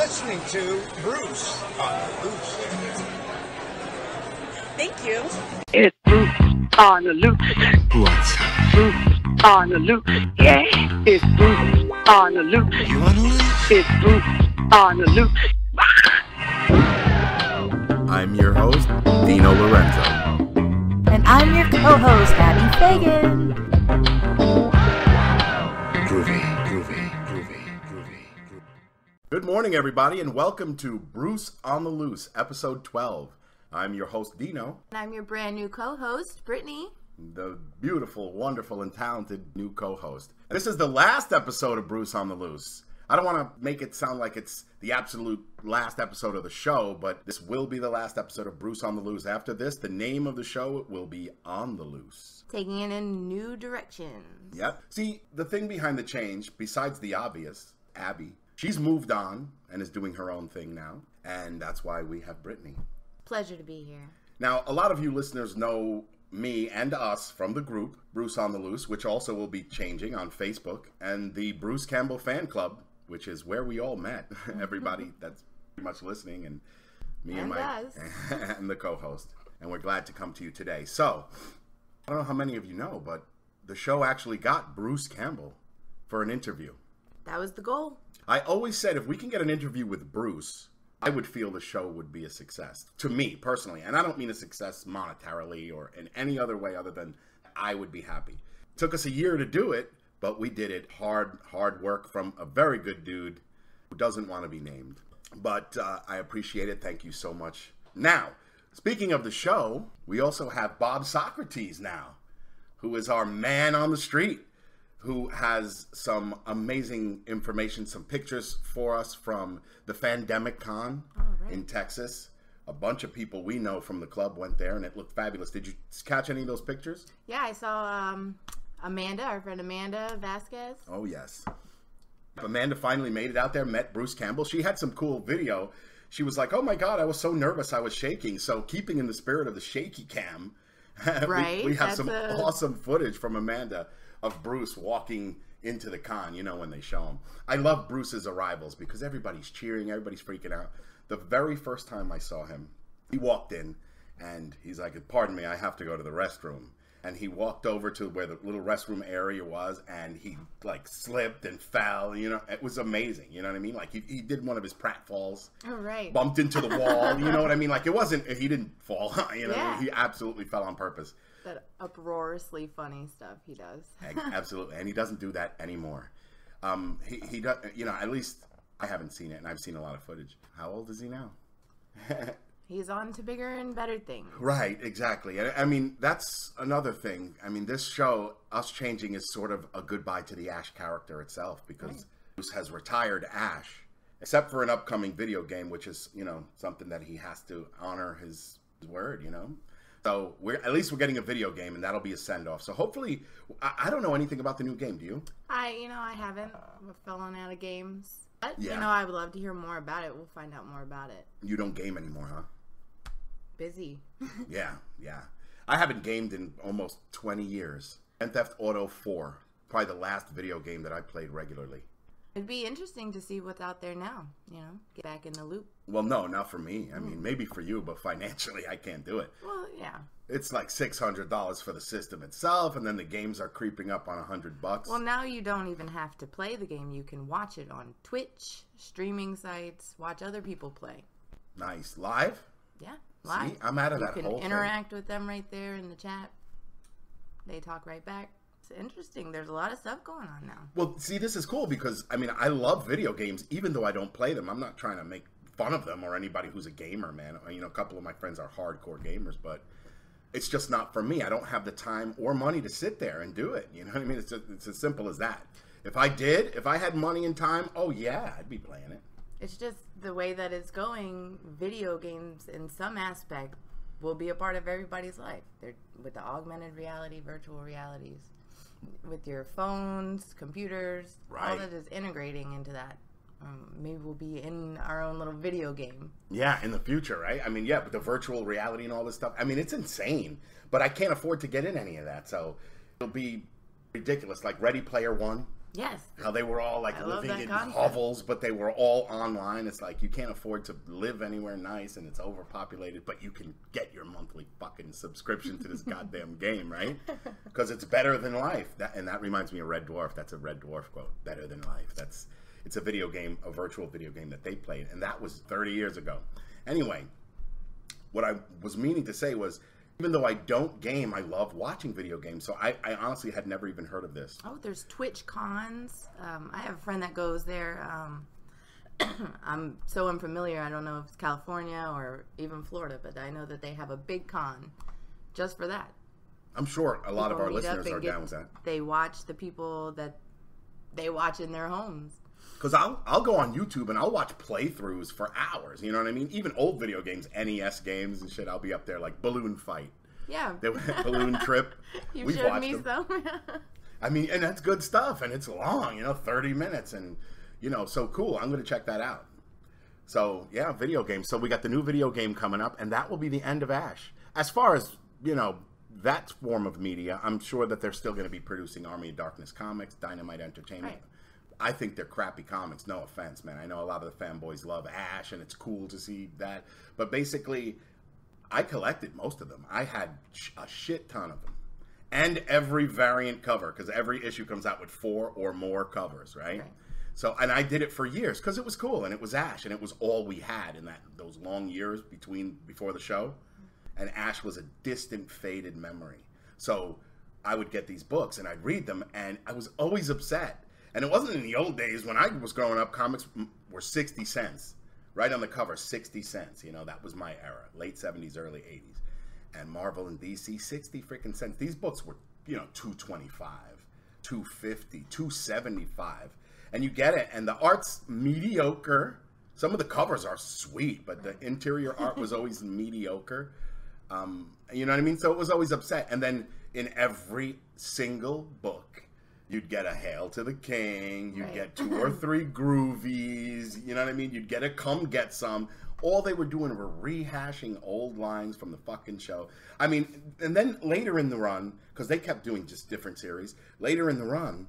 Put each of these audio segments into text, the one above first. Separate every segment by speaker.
Speaker 1: listening to Bruce on the Loose.
Speaker 2: Thank you.
Speaker 3: It's Bruce on the Loose.
Speaker 4: What's up?
Speaker 3: Bruce on the Loose. Yeah. It's Bruce on the Loose.
Speaker 4: You wanna lose?
Speaker 3: It's Bruce on the Loose.
Speaker 4: I'm your host, Dino Lorenzo.
Speaker 5: And I'm your co-host, Abby Fagan.
Speaker 4: Groovy. Good morning, everybody, and welcome to Bruce on the Loose, episode 12. I'm your host, Dino.
Speaker 5: And I'm your brand new co-host, Brittany.
Speaker 4: The beautiful, wonderful, and talented new co-host. This is the last episode of Bruce on the Loose. I don't want to make it sound like it's the absolute last episode of the show, but this will be the last episode of Bruce on the Loose. After this, the name of the show will be On the Loose.
Speaker 5: Taking it in new directions.
Speaker 4: Yep. See, the thing behind the change, besides the obvious, Abby, she's moved on and is doing her own thing now, and that's why we have Brittany.
Speaker 5: Pleasure to be here.
Speaker 4: Now, a lot of you listeners know me and us from the group, Bruce on the Loose, which also will be changing on Facebook, and the Bruce Campbell Fan Club, which is where we all met. Everybody that's pretty much listening, and me and and the co-host. And we're glad to come to you today. So, I don't know how many of you know, but the show actually got Bruce Campbell for an interview.
Speaker 5: That was the goal.
Speaker 4: I always said if we can get an interview with Bruce, I would feel the show would be a success. To me, personally. And I don't mean a success monetarily or in any other way other than I would be happy. It took us a year to do it, but we did it. Hard work from a very good dude who doesn't want to be named. But I appreciate it. Thank you so much. Now, speaking of the show, we also have Bob Socrates now, who is our man on the street, who has some amazing information, some pictures for us from the Fandemic Con in Texas. A bunch of people we know from the club went there, and it looked fabulous. Did you catch any of those pictures?
Speaker 5: Yeah, I saw Amanda, our friend Amanda Vasquez.
Speaker 4: Oh, yes. Amanda finally made it out there, met Bruce Campbell. She had some cool video. She was like, oh, my God, I was so nervous I was shaking. So keeping in the spirit of the shaky cam,
Speaker 5: right?
Speaker 4: we have some awesome footage from Amanda of Bruce walking into the con, you know, when they show him. I love Bruce's arrivals because everybody's cheering, everybody's freaking out. The very first time I saw him, he walked in and he's like, pardon me, I have to go to the restroom. And he walked over to where the little restroom area was and he like slipped and fell, you know, it was amazing, you know what I mean? Like he did one of his pratfalls, bumped into the wall, you know what I mean? Like it wasn't, he didn't fall, you know, yeah. He absolutely fell on purpose.
Speaker 5: That uproariously funny stuff he does.
Speaker 4: Absolutely, and he doesn't do that anymore. He does, you know, at least I haven't seen it, and I've seen a lot of footage. How old is he now?
Speaker 5: He's on to bigger and better things. Right,
Speaker 4: exactly. I mean, that's another thing. I mean, this show, us changing, is sort of a goodbye to the Ash character itself, because Bruce has retired Ash, except for an upcoming video game, which is, you know, something that he has to honor his word, you know? So at least we're getting a video game, and that'll be a send-off. So hopefully, I don't know anything about the new game. Do you?
Speaker 5: I haven't. I've fallen out of games. But, yeah. You know, I would love to hear more about it. We'll find out more about it.
Speaker 4: You don't game anymore, huh?
Speaker 5: Busy.
Speaker 4: Yeah. I haven't gamed in almost 20 years. Grand Theft Auto 4, probably the last video game that I played regularly.
Speaker 5: It'd be interesting to see what's out there now, you know, get back in the loop.
Speaker 4: Well, no, not for me. I mean, maybe for you, but financially I can't do it.
Speaker 5: Well, yeah.
Speaker 4: It's like $600 for the system itself, and then the games are creeping up on $100.
Speaker 5: Well, now you don't even have to play the game. You can watch it on Twitch, streaming sites, watch other people play.
Speaker 4: Nice. Live?
Speaker 5: Yeah, live.
Speaker 4: See, I'm out of that whole thing.
Speaker 5: You can interact with them right there in the chat. They talk right back. It's interesting. There's a lot of stuff going on now.
Speaker 4: Well, see, this is cool because, I mean, I love video games, even though I don't play them. I'm not trying to make fun of them or anybody who's a gamer, man. You know, a couple of my friends are hardcore gamers, but it's just not for me. I don't have the time or money to sit there and do it. You know what I mean? It's as simple as that. If I had money and time, oh, yeah, I'd be playing it.
Speaker 5: It's just the way that it's going. Video games, in some aspect, will be a part of everybody's life. They're with the augmented reality, virtual realities. With your phones, computers, all that is integrating into that. Maybe we'll be in our own little video game.
Speaker 4: Yeah, in the future, right? I mean, yeah, but the virtual reality and all this stuff. I mean, it's insane, but I can't afford to get in any of that. So it'll be ridiculous. Like Ready Player One,
Speaker 5: Yes.
Speaker 4: How they were all like
Speaker 5: I love
Speaker 4: living
Speaker 5: that
Speaker 4: in
Speaker 5: concept.
Speaker 4: hovels, but they were all online. It's like you can't afford to live anywhere nice, and it's overpopulated, but you can get your monthly fucking subscription to this goddamn game, right? Because it's better than life. And that reminds me of Red Dwarf. That's a Red Dwarf quote. Better than life. It's a video game, a virtual video game that they played, and that was 30 years ago. Anyway, what I was meaning to say was, even though I don't game, I love watching video games. So I honestly had never even heard of this.
Speaker 5: Oh, there's Twitch cons. I have a friend that goes there. I'm so unfamiliar. I don't know if it's California or even Florida, but I know that they have a big con just for that.
Speaker 4: I'm sure a lot of
Speaker 5: People
Speaker 4: our
Speaker 5: meet up
Speaker 4: listeners
Speaker 5: and
Speaker 4: are down with that.
Speaker 5: They watch the people that they watch in their homes.
Speaker 4: Because I'll go on YouTube and I'll watch playthroughs for hours. You know what I mean? Even old video games, NES games and shit. I'll be up there like Balloon Fight.
Speaker 5: Yeah.
Speaker 4: Balloon Trip.
Speaker 5: You
Speaker 4: We've
Speaker 5: showed
Speaker 4: watched
Speaker 5: me
Speaker 4: them.
Speaker 5: some.
Speaker 4: I mean, and that's good stuff, and it's long, 30 minutes, and, so cool. I'm going to check that out. So, yeah, video games. So we got the new video game coming up, and that will be the end of Ash. As far as, that form of media, I'm sure that they're still going to be producing Army of Darkness comics, Dynamite Entertainment.
Speaker 5: Right.
Speaker 4: I think they're crappy comics, no offense, man. I know a lot of the fanboys love Ash, and it's cool to see that. But basically, I collected most of them. I had a shit ton of them. And every variant cover, because every issue comes out with 4 or more covers, right? So, and I did it for years, because it was cool, and it was Ash, and it was all we had in those long years before the show. And Ash was a distant, faded memory. So I would get these books, and I'd read them, and I was always upset. And it wasn't in the old days. When I was growing up, comics were 60 cents. Right on the cover, 60 cents. That was my era. Late 70s, early 80s. And Marvel and DC, 60 freaking cents. These books were, $2.25, $2.50, $2.75. And you get it. And the art's mediocre. Some of the covers are sweet, but the interior art was always mediocre. You know what I mean? So it was always upset. And then in every single book, you'd get a Hail to the King. You'd get 2 or 3 groovies. You know what I mean? You'd get a Come Get Some. All they were doing were rehashing old lines from the fucking show. I mean, and then later in the run, because they kept doing just different series, later in the run,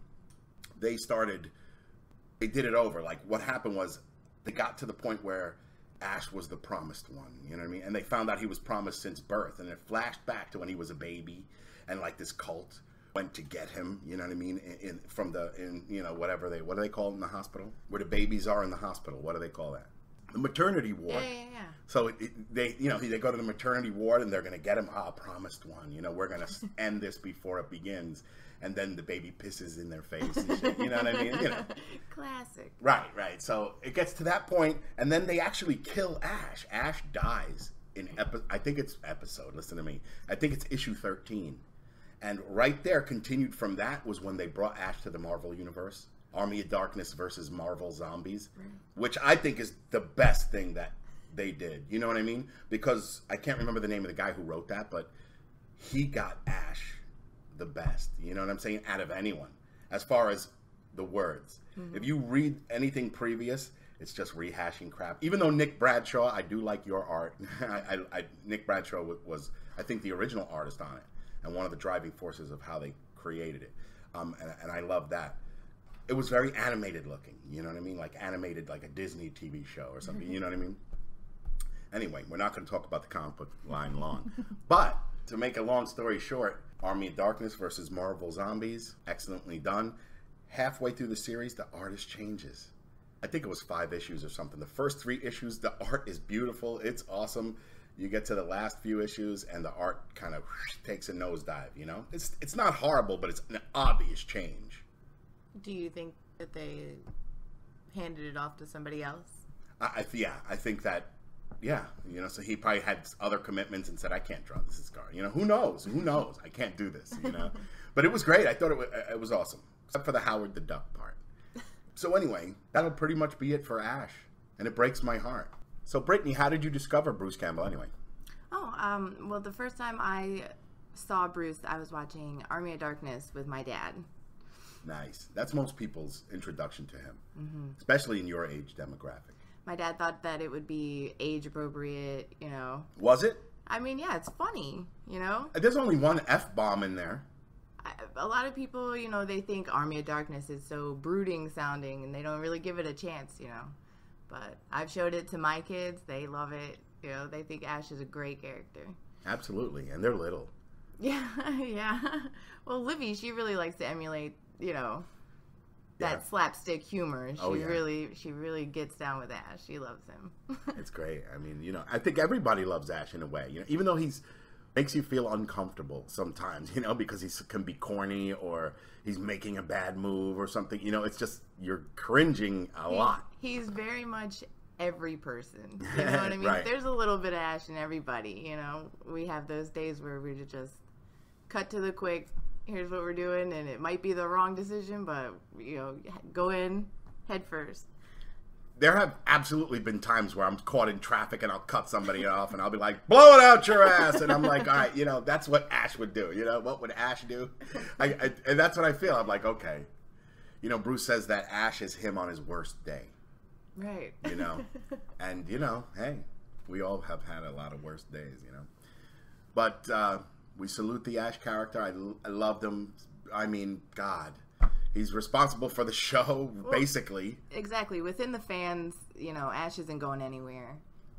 Speaker 4: they did it over. Like, what happened was they got to the point where Ash was the promised one. You know what I mean? And they found out he was promised since birth. And it flashed back to when he was a baby. And, like, this cult went to get him, you know what I mean, what do they call it in the hospital? Where the babies are in the hospital, what do they call that? The maternity ward.
Speaker 5: Yeah.
Speaker 4: So they go to the maternity ward and they're going to get him, promised one, we're going to end this before it begins. And then the baby pisses in their face and shit, you know what I mean?
Speaker 5: Classic.
Speaker 4: Right. So it gets to that point, and then they actually kill Ash. Ash dies in listen to me, I think it's issue 13. And right there, continued from that, was when they brought Ash to the Marvel Universe. Army of Darkness versus Marvel Zombies. Which I think is the best thing that they did. You know what I mean? Because I can't remember the name of the guy who wrote that, but he got Ash the best. You know what I'm saying? Out of anyone. As far as the words. If you read anything previous, it's just rehashing crap. Even though Nick Bradshaw, I do like your art. Nick Bradshaw was, I think, the original artist on it. And one of the driving forces of how they created it. And I love that. It was very animated looking, you know what I mean? Like animated, like a Disney TV show or something, you know what I mean? Anyway, we're not going to talk about the comic book line long. But, to make a long story short, Army of Darkness versus Marvel Zombies, excellently done. Halfway through the series, the artist changes. I think it was 5 issues or something. The first 3 issues, the art is beautiful. It's awesome. You get to the last few issues, and the art kind of takes a nosedive, It's not horrible, but it's an obvious change.
Speaker 5: Do you think that they handed it off to somebody else?
Speaker 4: I think that, so he probably had other commitments and said, I can't draw this scar. Who knows? I can't do this, But it was great. I thought it was awesome, except for the Howard the Duck part. So anyway, that'll pretty much be it for Ash, and it breaks my heart. So, Brittany, how did you discover Bruce Campbell anyway?
Speaker 5: Well, the first time I saw Bruce, I was watching Army of Darkness with my dad.
Speaker 4: Nice. That's most people's introduction to him, especially in your age demographic.
Speaker 5: My dad thought that it would be age appropriate,
Speaker 4: Was it?
Speaker 5: I mean, yeah, it's funny,
Speaker 4: There's only one F-bomb in there.
Speaker 5: A lot of people, you know, they think Army of Darkness is so brooding sounding, and they don't really give it a chance, you know. But I've showed it to my kids. They love it. You know, they think Ash is a great character.
Speaker 4: Absolutely, and they're little.
Speaker 5: Yeah, yeah. Well, Livy, she really likes to emulate, you know, that slapstick humor. She really gets down with Ash. She loves him.
Speaker 4: It's great. I mean, you know, I think everybody loves Ash in a way. You know, even though makes you feel uncomfortable sometimes, you know, because he can be corny or he's making a bad move or something. You know, it's just, you're cringing a lot.
Speaker 5: He's very much every person. You know what I mean?
Speaker 4: Right.
Speaker 5: There's a little bit of Ash in everybody, you know. We have those days where we just cut to the quick, here's what we're doing, and it might be the wrong decision, but, you know, go in head first.
Speaker 4: There have absolutely been times where I'm caught in traffic and I'll cut somebody off and I'll be like, blow it out your ass. And I'm like, all right, you know, that's what Ash would do. You know, what would Ash do? And that's what I feel. I'm like, okay. You know, Bruce says that Ash is him on his worst day.
Speaker 5: Right.
Speaker 4: You know, and, you know, hey, we all have had a lot of worst days, you know. But we salute the Ash character. I loved him. I mean, God. He's responsible for the show, basically.
Speaker 5: Exactly. Within the fans, you know, Ash isn't going anywhere.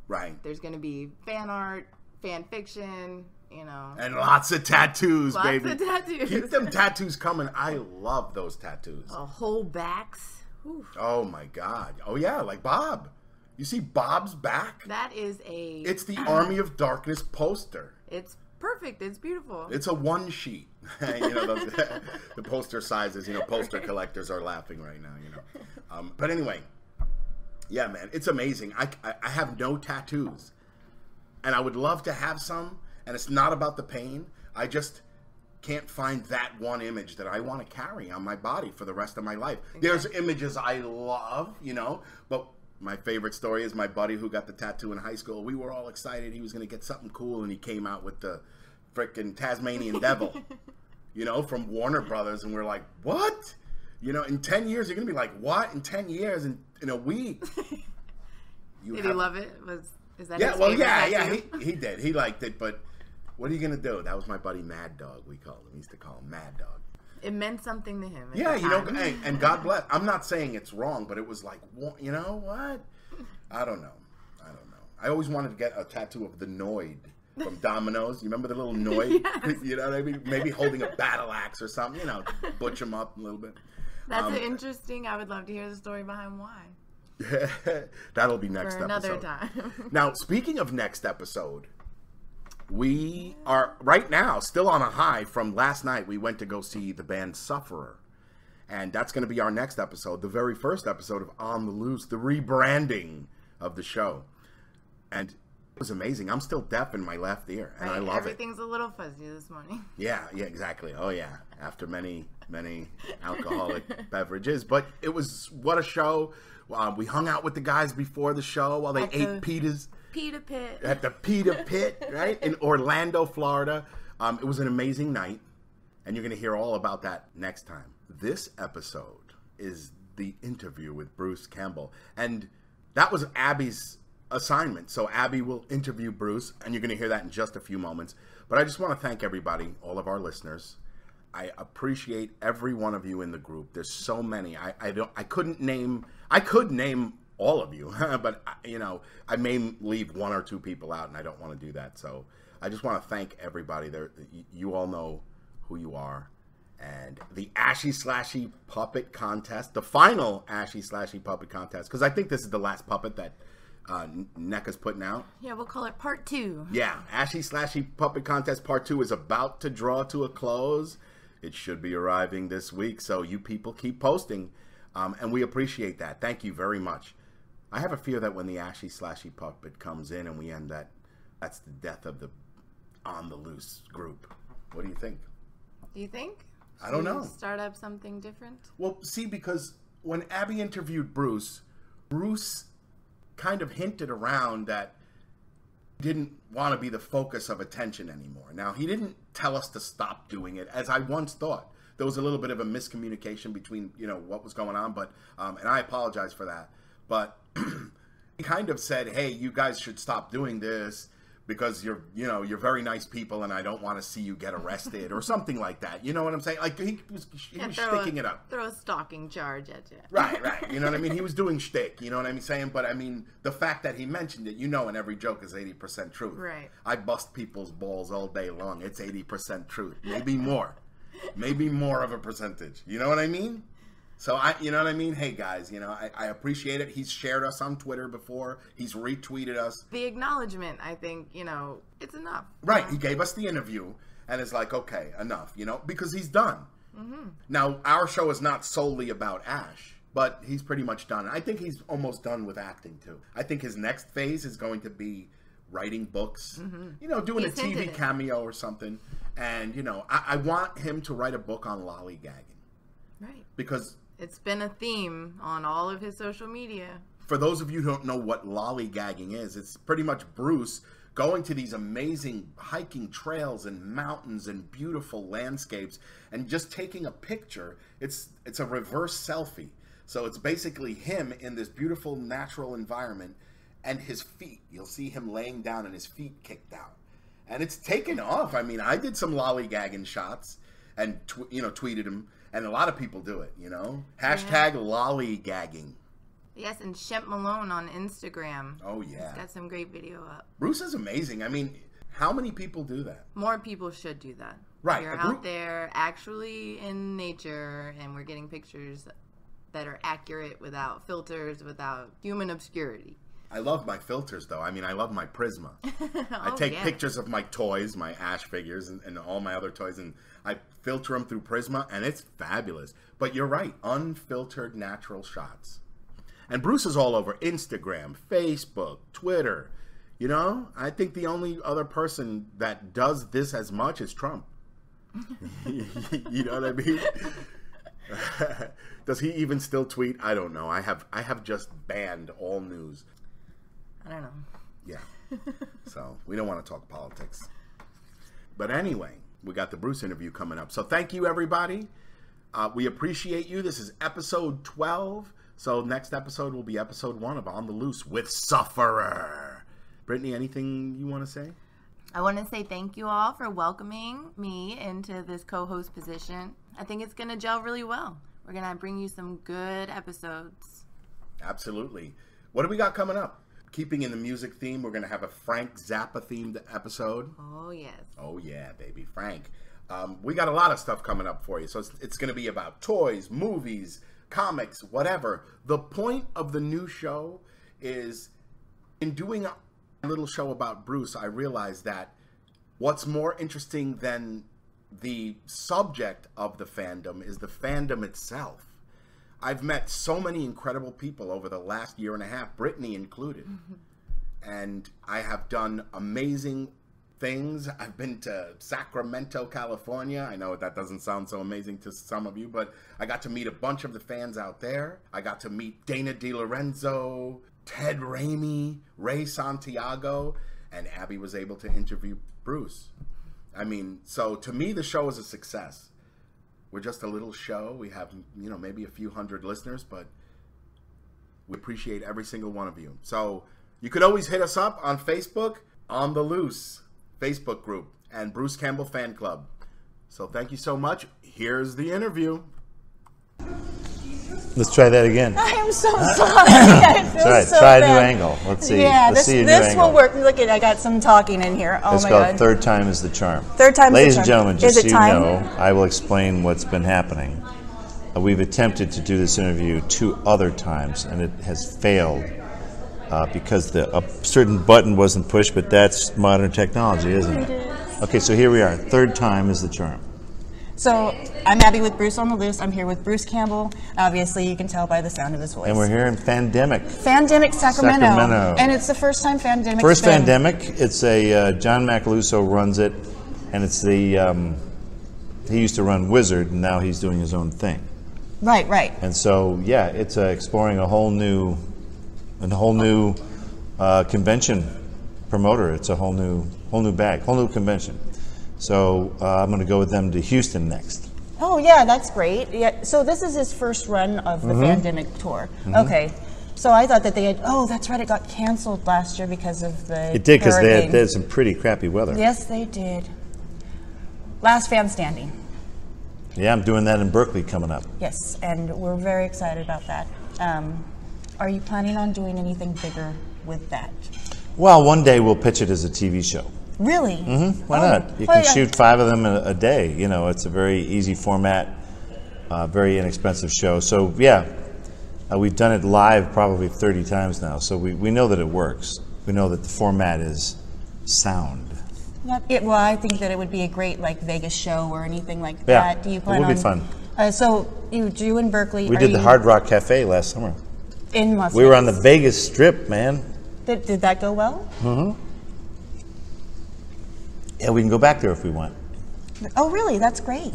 Speaker 4: Right.
Speaker 5: There's going to be fan art, fan fiction, you know.
Speaker 4: And lots of tattoos, baby.
Speaker 5: Lots of tattoos.
Speaker 4: Keep them tattoos coming. I love those tattoos.
Speaker 5: Whole backs. Whew.
Speaker 4: Oh, my God. Oh, yeah, like Bob. You see Bob's back?
Speaker 5: That is
Speaker 4: It's the Army of Darkness poster.
Speaker 5: It's perfect. It's beautiful.
Speaker 4: It's a one sheet. You know, the poster sizes, you know, poster collectors are laughing right now, you know. But anyway, yeah, man, it's amazing. I have no tattoos. And I would love to have some. And it's not about the pain. I just can't find that one image that I want to carry on my body for the rest of my life. Okay. There's images I love, you know, but my favorite story is my buddy who got the tattoo in high school. We were all excited he was going to get something cool, and he came out with the frickin' Tasmanian Devil, you know, from Warner Brothers, and we're like, what? You know, in 10 years, you're going to be like, what? In 10 years, in a week?
Speaker 5: Did he love it? Is that
Speaker 4: his favorite tattoo? He did. He liked it, but what are you going to do? That was my buddy Mad Dog, we called him. We used to call him Mad Dog.
Speaker 5: It meant something to him.
Speaker 4: Yeah, you know, and God bless. I'm not saying it's wrong, but it was like, you know what? I don't know. I always wanted to get a tattoo of the Noid from Domino's. You remember the little Noid? Yes. You know what I mean? Maybe holding a battle axe or something, you know, butch him up a little bit.
Speaker 5: That's interesting. I would love to hear the story behind why.
Speaker 4: That'll be next
Speaker 5: For another
Speaker 4: episode.
Speaker 5: time.
Speaker 4: Now, speaking of next episode, we are right now still on a high from last night. We went to go see the band Sufferer. And that's going to be our next episode, the very first episode of On the Loose, the rebranding of the show. And it was amazing. I'm still deaf in my left ear, and I love
Speaker 5: Everything's a little fuzzy this morning.
Speaker 4: Yeah, exactly. Oh, yeah. After many alcoholic beverages. But it was, what a show. We hung out with the guys before the show while they ate pitas.
Speaker 5: Pita Pit.
Speaker 4: At the Pita Pit, right? In Orlando, Florida. It was an amazing night, and you're going to hear all about that next time. This episode is the interview with Bruce Campbell, and that was Abby's assignment. So Abby will interview Bruce, and you're going to hear that in just a few moments. But I just want to thank everybody, all of our listeners. I appreciate every one of you in the group. There's so many. I could name all of you, but you know, I may leave one or two people out, and I don't want to do that. So I just want to thank everybody there. You all know who you are. And the Ashy Slashy Puppet Contest, the final Ashy Slashy Puppet Contest, because I think this is the last puppet that NECA's putting out.
Speaker 5: Yeah, we'll call it Part 2.
Speaker 4: Yeah, Ashy Slashy Puppet Contest Part 2 is about to draw to a close. It should be arriving this week, so you people keep posting, and we appreciate that. Thank you very much. I have a fear that when the Ashy Slashy Puppet comes in and we end that's the death of the On the Loose group. What do you think?
Speaker 5: Do you think?
Speaker 4: I don't know.
Speaker 5: Start up something different?
Speaker 4: Well, see, because when Abby interviewed Bruce kind of hinted around that he didn't want to be the focus of attention anymore. Now, he didn't tell us to stop doing it, as I once thought. There was a little bit of a miscommunication between, you know, what was going on, but and I apologize for that. But he kind of said, hey, you guys should stop doing this. because you're very nice people and I don't want to see you get arrested or something like that. You know what I'm saying? Like he was sticking it up.
Speaker 5: Throw a stalking charge at you.
Speaker 4: Right. You know what I mean? He was doing shtick. You know what I'm saying? But I mean, the fact that he mentioned it, and every joke is 80% truth.
Speaker 5: Right.
Speaker 4: I bust people's balls all day long. It's 80% truth. Maybe more. Maybe more of a percentage. You know what I mean? So you know what I mean? Hey guys, I appreciate it. He's shared us on Twitter before. He's retweeted us.
Speaker 5: The acknowledgement, I think, it's enough.
Speaker 4: Right. He gave us the interview and it's like, okay, enough, because he's done. Mm-hmm. Now, our show is not solely about Ash, but he's pretty much done. I think he's almost done with acting too. I think his next phase is going to be writing books, doing a TV cameo or something. And, I want him to write a book on lollygagging. Right. Because
Speaker 5: it's been a theme on all of his social media.
Speaker 4: For those of you who don't know what lollygagging is, it's pretty much Bruce going to these amazing hiking trails and mountains and beautiful landscapes and just taking a picture. It's a reverse selfie. So it's basically him in this beautiful natural environment and his feet. You'll see him laying down and his feet kicked out. And it's taken off. I mean, I did some lollygagging shots and tweeted him. And a lot of people do it, Hashtag lollygagging.
Speaker 5: Yes, and Shemp Malone on Instagram.
Speaker 4: Oh, yeah.
Speaker 5: He's got some great video up.
Speaker 4: Bruce is amazing. I mean, how many people do that?
Speaker 5: More people should do that.
Speaker 4: Right.
Speaker 5: You're out there actually in nature, and we're getting pictures that are accurate without filters, without human obscurity.
Speaker 4: I love my filters, though. I mean, I love my Prisma. I take pictures of my toys, my Ash figures, and all my other toys, and I filter them through Prisma, and it's fabulous. But you're right, unfiltered natural shots. And Bruce is all over Instagram, Facebook, Twitter. I think the only other person that does this as much is Trump. You know what I mean? Does he even still tweet? I don't know. I have just banned all news.
Speaker 5: I don't know.
Speaker 4: Yeah. So we don't want to talk politics. But anyway, we got the Bruce interview coming up. So thank you, everybody. We appreciate you. This is episode 12. So next episode will be episode 1 of On the Loose with Sufferer. Brittany, anything you want to say?
Speaker 5: I want to say thank you all for welcoming me into this co-host position. I think it's going to gel really well. We're going to bring you some good episodes.
Speaker 4: Absolutely. What do we got coming up? Keeping in the music theme, we're going to have a Frank Zappa themed episode.
Speaker 5: Oh, yes.
Speaker 4: Oh, yeah, baby. Frank. We got a lot of stuff coming up for you. So it's going to be about toys, movies, comics, whatever. The point of the new show is, in doing a little show about Bruce, I realized that what's more interesting than the subject of the fandom is the fandom itself. I've met so many incredible people over the last year and a half, Brittany included. And I have done amazing things. I've been to Sacramento, California. I know that doesn't sound so amazing to some of you, but I got to meet a bunch of the fans out there. I got to meet Dana DiLorenzo, Ted Raimi, Ray Santiago, and Abby was able to interview Bruce. I mean, so to me, the show is a success. We're just a little show. We have, maybe a few hundred listeners, but we appreciate every single one of you. So you could always hit us up on Facebook, On the Loose Facebook group, and Bruce Campbell Fan Club. So thank you so much. Here's the interview.
Speaker 2: Let's try that again.
Speaker 6: I am so sorry. I feel so
Speaker 2: try
Speaker 6: bad.
Speaker 2: a new angle. Let's see.
Speaker 6: Yeah,
Speaker 2: Let's see a new
Speaker 6: this
Speaker 2: angle.
Speaker 6: will work. Look at, I got some talking in here. Oh
Speaker 2: it's
Speaker 6: my
Speaker 2: called
Speaker 6: God.
Speaker 2: Third Time is the Charm.
Speaker 6: Third time
Speaker 2: Ladies
Speaker 6: is the
Speaker 2: and
Speaker 6: charm.
Speaker 2: gentlemen, just
Speaker 6: Is
Speaker 2: so
Speaker 6: it
Speaker 2: you
Speaker 6: time?
Speaker 2: know, I will explain what's been happening. We've attempted to do this interview 2 other times, and it has failed because a certain button wasn't pushed, but that's modern technology, isn't it?
Speaker 6: It is.
Speaker 2: Okay, so here we are. Third time is the charm.
Speaker 6: So I'm Abby with Bruce on the Loose. I'm here with Bruce Campbell. Obviously, you can tell by the sound of his voice.
Speaker 2: And we're here in Fandemic.
Speaker 6: Fandemic Sacramento.
Speaker 2: Sacramento.
Speaker 6: And it's the first time Fandemic.
Speaker 2: First Fandemic. It's a John Macaluso runs it, and it's the he used to run Wizard, and now he's doing his own thing.
Speaker 6: Right, right.
Speaker 2: And so, yeah, it's exploring a whole new convention promoter. It's a whole new bag, whole new convention. So I'm going to go with them to Houston next.
Speaker 6: Oh yeah, that's great. Yeah. So this is his first run of the Fandemic tour. Okay. So I thought that they had. Oh, that's right. It got canceled last year because of the.
Speaker 2: It did because they
Speaker 6: hurricane.
Speaker 2: had some pretty crappy weather.
Speaker 6: Yes, they did. Last fan standing.
Speaker 2: Yeah, I'm doing that in Berkeley coming up.
Speaker 6: Yes, and we're very excited about that. Are you planning on doing anything bigger with that?
Speaker 2: Well, one day we'll pitch it as a TV show.
Speaker 6: Really?
Speaker 2: Mm-hmm. Why
Speaker 6: Oh,
Speaker 2: not? You
Speaker 6: well,
Speaker 2: can
Speaker 6: yeah.
Speaker 2: shoot 5 of them a day. You know, it's a very easy format, very inexpensive show. So, yeah, we've done it live probably 30 times now. So we know that it works. We know that the format is sound.
Speaker 6: Yep. Well, I think that it would be a great like Vegas show or anything like
Speaker 2: Yeah,
Speaker 6: that. Do you
Speaker 2: it
Speaker 6: plan
Speaker 2: would be
Speaker 6: on?
Speaker 2: fun.
Speaker 6: So you in Berkeley?
Speaker 2: We
Speaker 6: are
Speaker 2: did the
Speaker 6: you
Speaker 2: Hard Rock Cafe last summer.
Speaker 6: in Las
Speaker 2: We were on the
Speaker 6: Vegas?
Speaker 2: Vegas Strip, man.
Speaker 6: Did that go well?
Speaker 2: Yeah, we can go back there if we want.
Speaker 6: Oh, really? That's great.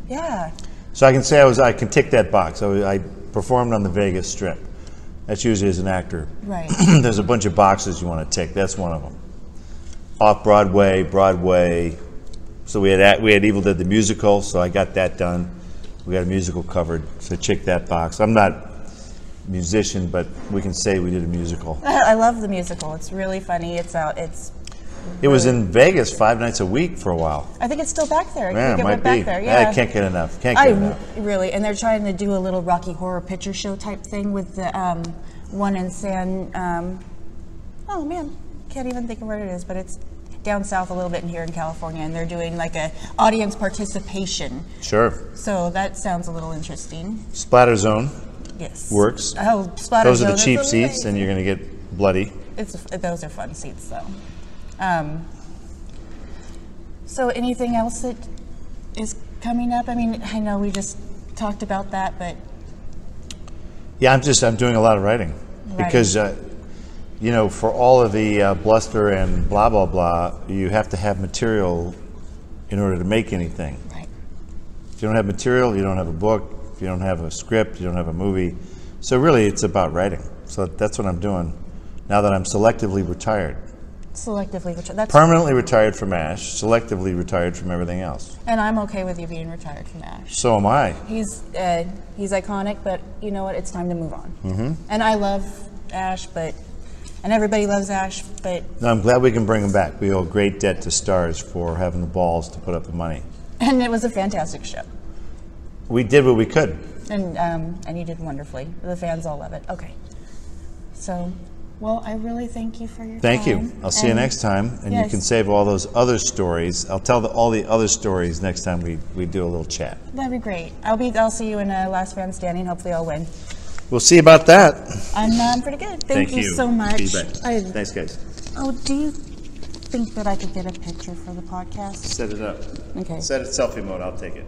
Speaker 6: Yeah.
Speaker 2: So I can say I can tick that box. I performed on the Vegas Strip. That's usually as an actor.
Speaker 6: Right.
Speaker 2: There's a bunch of boxes you want to tick. That's one of them. Off Broadway, Broadway. So we had Evil Dead the musical. So I got that done. We got a musical covered. So check that box. I'm not a musician, but we can say we did a musical.
Speaker 6: I love the musical. It's really funny. It's out.
Speaker 2: It was in Vegas 5 nights a week for a while.
Speaker 6: I think it's still back there. I
Speaker 2: Yeah,
Speaker 6: think
Speaker 2: it
Speaker 6: it went
Speaker 2: might be.
Speaker 6: back there. Yeah.
Speaker 2: I can't get enough. Can't get enough.
Speaker 6: Really, and they're trying to do a little Rocky Horror Picture Show type thing with the one in San. Oh man, can't even think of where it is, but it's down south a little bit in here in California, and they're doing like a audience participation.
Speaker 2: Sure.
Speaker 6: So that sounds a little interesting.
Speaker 2: Splatter Zone
Speaker 6: Yes.
Speaker 2: works.
Speaker 6: Oh, Splatter
Speaker 2: Those are the
Speaker 6: Zone
Speaker 2: cheap
Speaker 6: is
Speaker 2: seats, and
Speaker 6: amazing.
Speaker 2: you're going to get bloody.
Speaker 6: Those are fun seats, though. So anything else that is coming up? I mean, I know we just talked about that, but
Speaker 2: Yeah, I'm doing a lot of writing because, for all of the bluster and blah, blah, blah, you have to have material in order to make anything.
Speaker 6: right.
Speaker 2: If you don't have material, you don't have a book. If you don't have a script, you don't have a movie. So really, it's about writing. So that's what I'm doing now that I'm selectively retired.
Speaker 6: Selectively, which that's
Speaker 2: Permanently retired from ASH, selectively retired from everything else.
Speaker 6: and I'm okay with you being retired from ASH.
Speaker 2: So am I.
Speaker 6: He's iconic, but you know what? It's time to move on. Mm-hmm. And I love Ash, and everybody loves Ash, but
Speaker 2: No, I'm glad we can bring him back. We owe a great debt to Stars for having the balls to put up the money.
Speaker 6: and it was a fantastic show,
Speaker 2: We did what we could.
Speaker 6: and you did wonderfully. The fans all love it. Okay, so. Well, I really thank you for your
Speaker 2: Thank
Speaker 6: time.
Speaker 2: you. I'll see you
Speaker 6: And-
Speaker 2: next time, and you
Speaker 6: yes.
Speaker 2: can save all those other stories. I'll tell all the other stories next time we do a little chat.
Speaker 6: That'd be great. I'll see you in Last Fan Standing. Hopefully, I'll win.
Speaker 2: We'll see about that.
Speaker 6: I'm pretty good. Thank you so much.
Speaker 2: Thanks, guys.
Speaker 6: Oh, do you think that I could get a picture for the podcast?
Speaker 2: Set it up.
Speaker 6: Okay.
Speaker 2: Set it selfie mode. I'll take it.